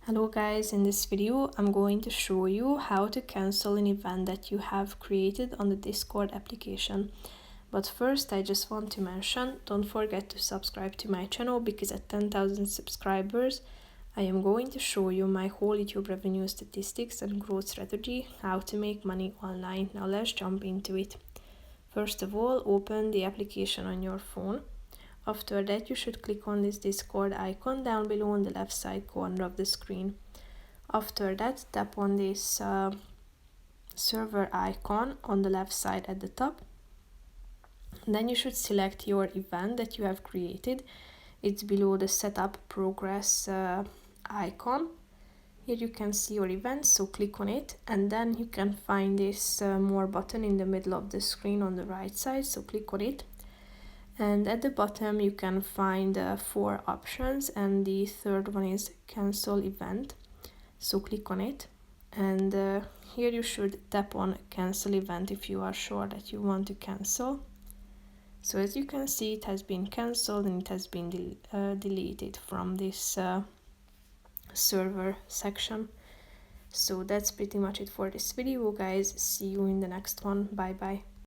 Hello guys, in this video I'm going to show you how to cancel an event that you have created on the Discord application. But first I just want to mention, don't forget to subscribe to my channel because at 10,000 subscribers I am going to show you my whole YouTube revenue statistics and growth strategy, how to make money online. Now let's jump into it. First of all, open the application on your phone. After that, you should click on this Discord icon down below on the left side corner of the screen. After that, tap on this server icon on the left side at the top. Then you should select your event that you have created. It's below the setup progress icon. Here you can see your event, so click on it, and then you can find this more button in the middle of the screen on the right side, so click on it. And at the bottom you can find 4 options, and the third one is cancel event, so click on it. And here you should tap on cancel event if you are sure that you want to cancel. So as you can see, it has been cancelled and it has been deleted from this server section. So that's pretty much it for this video, guys. See you in the next one. Bye bye.